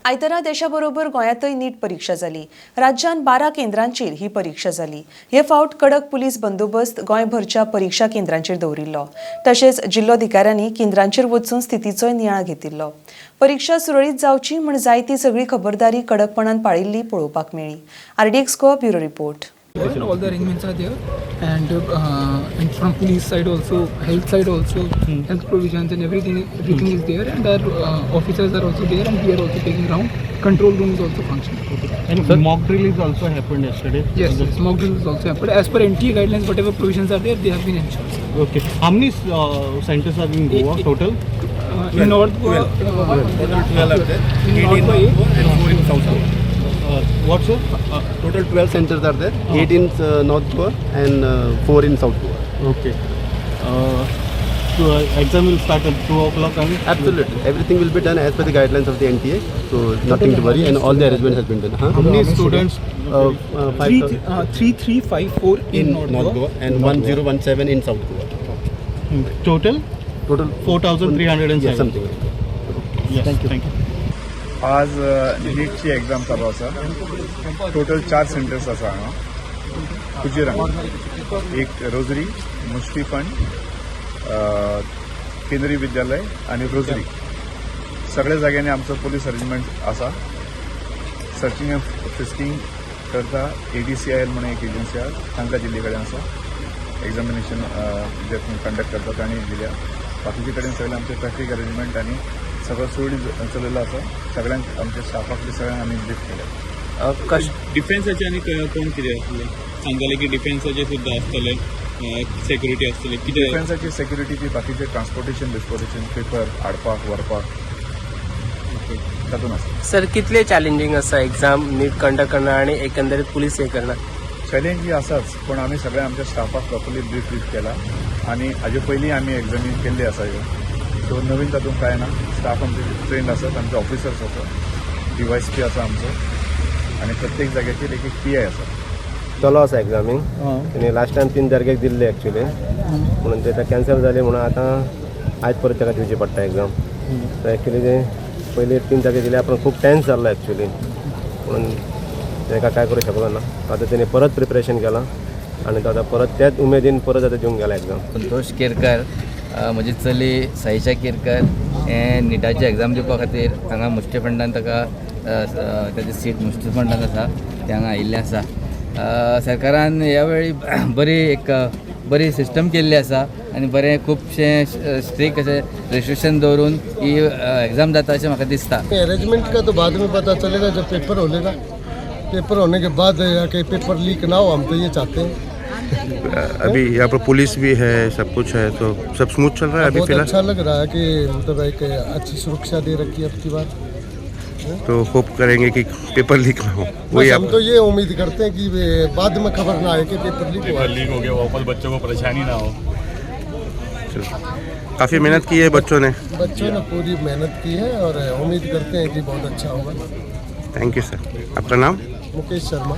आयतारा देशाबरोबर गोंयांतय नीट परीक्षा जाली। राज्यान 12 केंद्रांचेर ही परीक्षा जाली। हे फावट कडक पुलीस बंदोबस्त गोंयभरच्या परीक्षा केंद्रांचेर दवरिल्लो। तशेंच जिल्लोधिकाऱ्यांनी केंद्रांचेर वचून स्थितीचोय नियाळ घेतिल्लो। परीक्षा सुरळीत जावची म्हण जाय ती सगळी खबरदारी कडकपणान पाळिल्ली पळोवपाक मेळ्ळी। RDX Square bureau report. All the arrangements are there, and from police side also, health side also, health provisions and everything is there, and our officers are also there, and we are also taking round. Control room is also functioning. Okay. And mock drill is also happened yesterday. Yes, mock drill is also happened. As per NTA guidelines, whatever provisions are there, they have been ensured. Okay. How many centers are in Goa total? In North Goa, Total 12 are there. in North Goa, 8 and 4 in South Goa. What's sir? Total 12 centers are there. 8 in North Goa and 4 in South Goa. Okay. So exam will start at 2 o'clock. Absolutely. Everything will be done as per the guidelines of the NTA. So nothing to worry, and all the arrangements have been done. How many students? 3354 in North Goa and 1017 in South Goa. Total 4,307. Yes, something like that. Yes. Thank you. आज नीटची exam चालू आसा। Total 4 centres आसा हांगा कुजीराम, एक rosary, मुश्टी fund, केंद्रीय विद्यालय आणि रोजरी। सगळ्या जाग्यांनी आमचो पोलीस अरेंजमेंट आसा। सर्चिंग एंड फिस्किंग करता ADCIL म्हणून एक एजन्सी आसा, तांकां दिल्ली कडेन आसा। एक्झामिनेशन जे कंडक्ट करता तांणी दिल्या। बाकीचे कडेन सगळे आमचे ट्रॅफिक अरेंजमेंट आणि सगळं सुरळीत चलयलो आसा। सगळ्यांक आमच्या स्टाफाक सगळ्यांक आमी लिफ्ट केल्या। डिफेन्साचे आनी कोण कितें आसले सांगताले की डिफेन्साचे सुद्दां आसतले, सेक्युरिटी आसतले, कितें डिफेन्साची सेक्युरिटीची बाकीचे ट्रान्सपोर्टेशन डिस्पोर्टेशन पेपर हाडपाक व्हरपाक तातूंत आसा। सर कितले चॅलेंजिंग आसा एग्जाम नीट कंडक्ट करना आणि एकंदरीत पुलीस हे करना? चॅलेंज ही आसाच, पण आमी सगळ्या आमच्या स्टाफाक प्रॉपरली ब्रीफ केला आणि हाजे पयलीं आमी एग्जामी केल्ली आसा ह्यो। सो नवीन तातूंत काय ना। स्टाफ आमचे ट्रेंड आसात, आमचे ऑफिसर्स आसात, DYSP आसा आमचो, आणि प्रत्येक जाग्याचेर एक PI आसा। चलो आसा एग्जामींग आनी लास्ट टायम 3 तारखेक दिल्ले एक्चुली, म्हणून ते कॅन्सल जाली म्हणून आतां आयज परत ताका दिवची पडटा एग्जाम। तर एक्चुली ते पयलीं 3 तारखेक दिले आपण खूब टेन्स जाल्लो एक्चुली, म्हणून ताका काय करूं शकलो ना। आतां तेणी परत प्रिपरेशन केलां आनी तो आतां परत त्याच उमेदीन परत आतां दिवंक गेला एग्जाम। संतोष केरकर, म्हजी चली साईशा केरकर हे निटाची एग्जाम दिवपा खातीर हांगा मुश्टी फंडान ताका ताची सीट मुश्टी फंडान आसा, ते हांगा आयिल्लें आसा। सरकारान ह्या वेळी बरी सिस्टम केल्ली आसा आनी बरें खुबशें स्ट्रिक्ट अशें रेस्ट्रिक्शन दवरून ही एग्जाम जाता अशें म्हाका दिसता। अरेंजमेंट का तो बाद में पता चलेगा जब पेपर होगा। पेपर होने के बाद कहीं पेपर लीक ना हो, हम तो ये चाहते हैं। अभी यहाँ पर पुलिस भी है, सब कुछ है, तो सब स्मूथ चल रहा है अभी फिलहाल। अच्छा लग रहा है कि मतलब एक अच्छी सुरक्षा दे रखी है अब की बार। तो होप करेंगे कि पेपर लीक ना हो। वही हम तो ये उम्मीद करते हैं कि बाद में खबर ना आए कि पेपर लीक हो गया, वापस बच्चों को परेशानी ना हो। काफ़ी मेहनत की है बच्चों ने पूरी मेहनत की है और उम्मीद करते हैं कि बहुत अच्छा होगा। Thank you sir. आपका नाम? मुकेश शर्मा।